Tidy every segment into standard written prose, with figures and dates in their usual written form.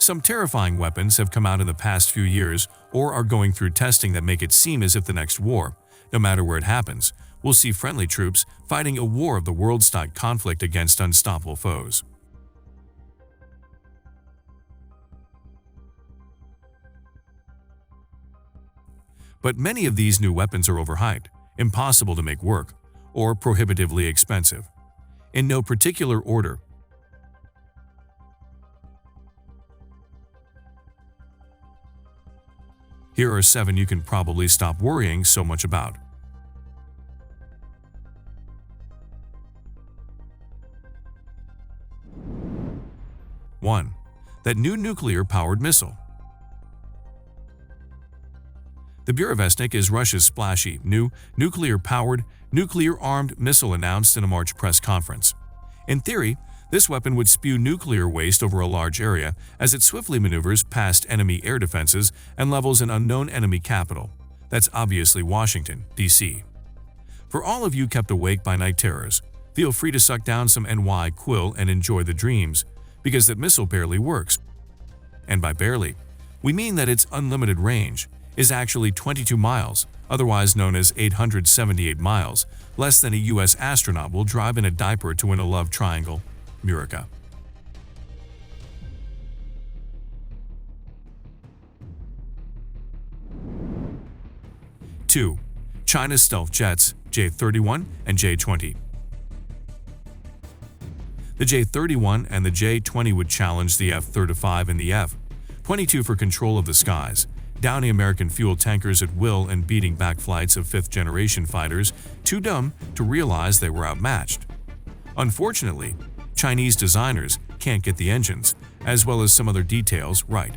Some terrifying weapons have come out in the past few years or are going through testing that make it seem as if the next war, no matter where it happens, will see friendly troops fighting a war of the world-style conflict against unstoppable foes. But many of these new weapons are overhyped, impossible to make work, or prohibitively expensive. In no particular order, here are 7 you can probably stop worrying so much about. 1. That new nuclear-powered missile. The Burevestnik is Russia's splashy, new, nuclear-powered, nuclear-armed missile announced in a March press conference. In theory, this weapon would spew nuclear waste over a large area as it swiftly maneuvers past enemy air defenses and levels an unknown enemy capital. That's obviously Washington, D.C. For all of you kept awake by night terrors, feel free to suck down some NY Quill and enjoy the dreams, because that missile barely works. And by barely, we mean that its unlimited range is actually 22 miles, otherwise known as 878 miles, less than a U.S. astronaut will drive in a diaper to win a love triangle. Murica. 2. China's stealth jets, J-31 and J-20. The J-31 and the J-20 would challenge the F-35 and the F-22 for control of the skies, downing American fuel tankers at will and beating back flights of fifth-generation fighters too dumb to realize they were outmatched. Unfortunately, Chinese designers can't get the engines, as well as some other details, right.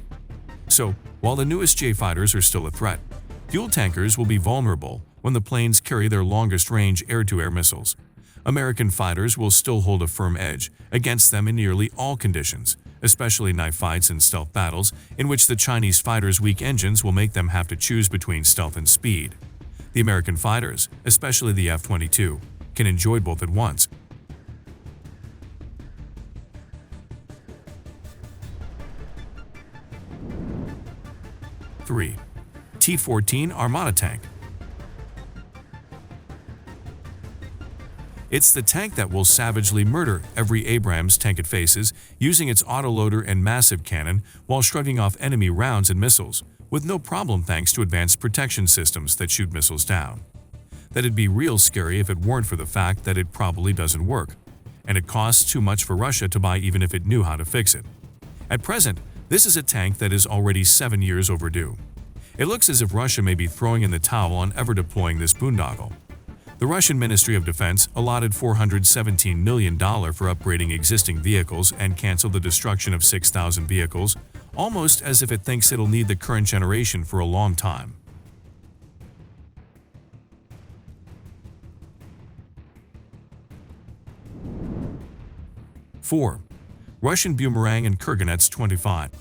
So, while the newest J-fighters are still a threat, fuel tankers will be vulnerable when the planes carry their longest-range air-to-air missiles. American fighters will still hold a firm edge against them in nearly all conditions, especially knife fights and stealth battles in which the Chinese fighters' weak engines will make them have to choose between stealth and speed. The American fighters, especially the F-22, can enjoy both at once. 3. T-14 Armata tank. It's the tank that will savagely murder every Abrams tank it faces, using its autoloader and massive cannon while shrugging off enemy rounds and missiles, with no problem thanks to advanced protection systems that shoot missiles down. That'd be real scary if it weren't for the fact that it probably doesn't work, and it costs too much for Russia to buy even if it knew how to fix it. At present, this is a tank that is already 7 years overdue. It looks as if Russia may be throwing in the towel on ever deploying this boondoggle. The Russian Ministry of Defense allotted $417 million for upgrading existing vehicles and canceled the destruction of 6,000 vehicles, almost as if it thinks it'll need the current generation for a long time. 4. Russian Boomerang and Kurganets 25.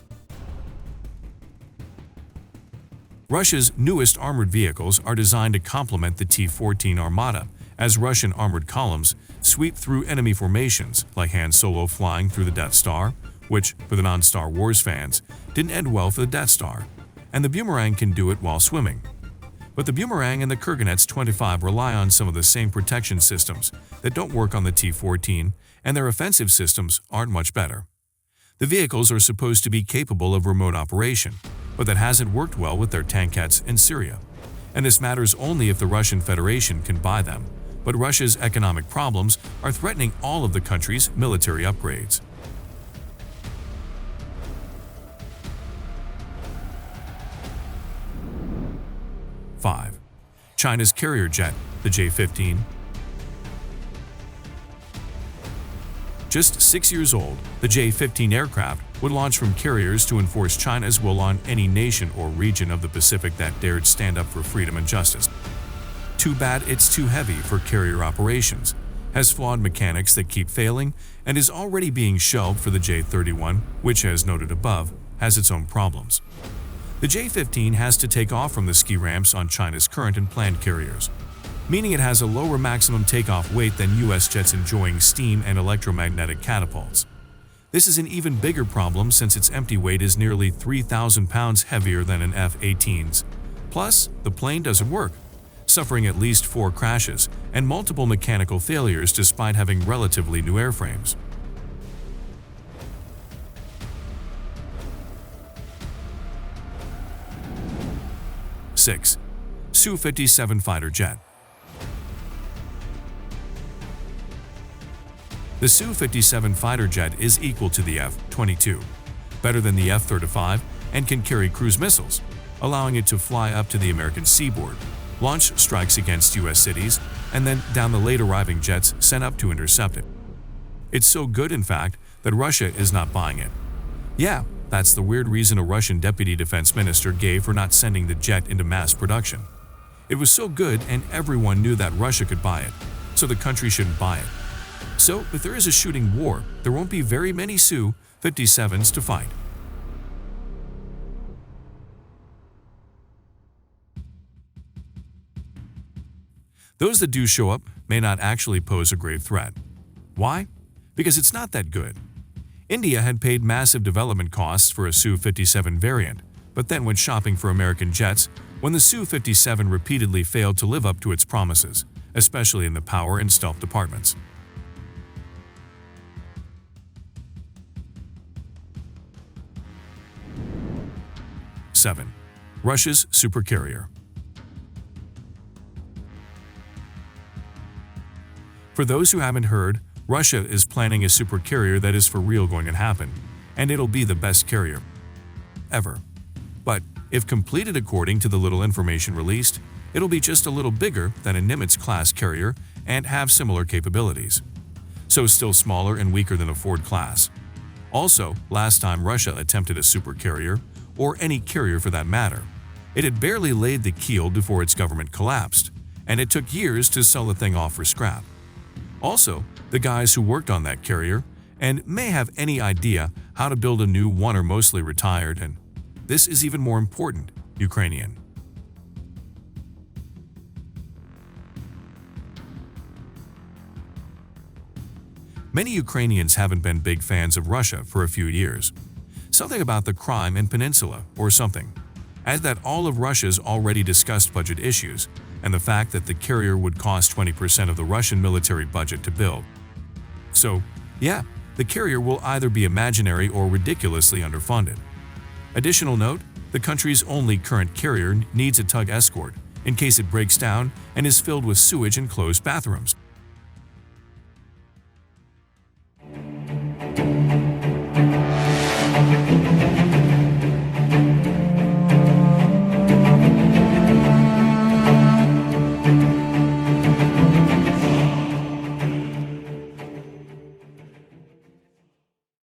Russia's newest armored vehicles are designed to complement the T-14 Armata, as Russian armored columns sweep through enemy formations, like Han Solo flying through the Death Star, which, for the non-Star Wars fans, didn't end well for the Death Star, and the Boomerang can do it while swimming. But the Boomerang and the Kurganets 25 rely on some of the same protection systems that don't work on the T-14, and their offensive systems aren't much better. The vehicles are supposed to be capable of remote operation, but that hasn't worked well with their tankettes in Syria. And this matters only if the Russian Federation can buy them, but Russia's economic problems are threatening all of the country's military upgrades. 5. China's carrier jet, the J-15. Just 6 years old, the J-15 aircraft would launch from carriers to enforce China's will on any nation or region of the Pacific that dared stand up for freedom and justice. Too bad it's too heavy for carrier operations, has flawed mechanics that keep failing, and is already being shelved for the J-31, which, as noted above, has its own problems. The J-15 has to take off from the ski ramps on China's current and planned carriers, meaning it has a lower maximum takeoff weight than U.S. jets enjoying steam and electromagnetic catapults. This is an even bigger problem since its empty weight is nearly 3,000 pounds heavier than an F-18's. Plus, the plane doesn't work, suffering at least 4 crashes and multiple mechanical failures despite having relatively new airframes. Six, Su-57 fighter jet. The Su-57 fighter jet is equal to the F-22, better than the F-35, and can carry cruise missiles, allowing it to fly up to the American seaboard, launch strikes against U.S. cities, and then down the late-arriving jets sent up to intercept it. It's so good, in fact, that Russia is not buying it. Yeah, that's the weird reason a Russian deputy defense minister gave for not sending the jet into mass production. It was so good and everyone knew that Russia could buy it, so the country shouldn't buy it. So, if there is a shooting war, there won't be very many Su-57s to fight. Those that do show up may not actually pose a grave threat. Why? Because it's not that good. India had paid massive development costs for a Su-57 variant, but then went shopping for American jets when the Su-57 repeatedly failed to live up to its promises, especially in the power and stealth departments. 7. Russia's supercarrier. For those who haven't heard, Russia is planning a supercarrier that is for real going to happen, and it'll be the best carrier ever. But if completed according to the little information released, it'll be just a little bigger than a Nimitz-class carrier and have similar capabilities. So still smaller and weaker than a Ford class. Also, last time Russia attempted a supercarrier, or any carrier for that matter, it had barely laid the keel before its government collapsed, and it took years to sell the thing off for scrap. Also, the guys who worked on that carrier and may have any idea how to build a new one are mostly retired, and this is even more important, Ukrainian. Many Ukrainians haven't been big fans of Russia for a few years. Something about the Crimea Peninsula or something. Add that all of Russia's already discussed budget issues and the fact that the carrier would cost 20% of the Russian military budget to build. So, yeah, the carrier will either be imaginary or ridiculously underfunded. Additional note, the country's only current carrier needs a tug escort in case it breaks down and is filled with sewage and closed bathrooms.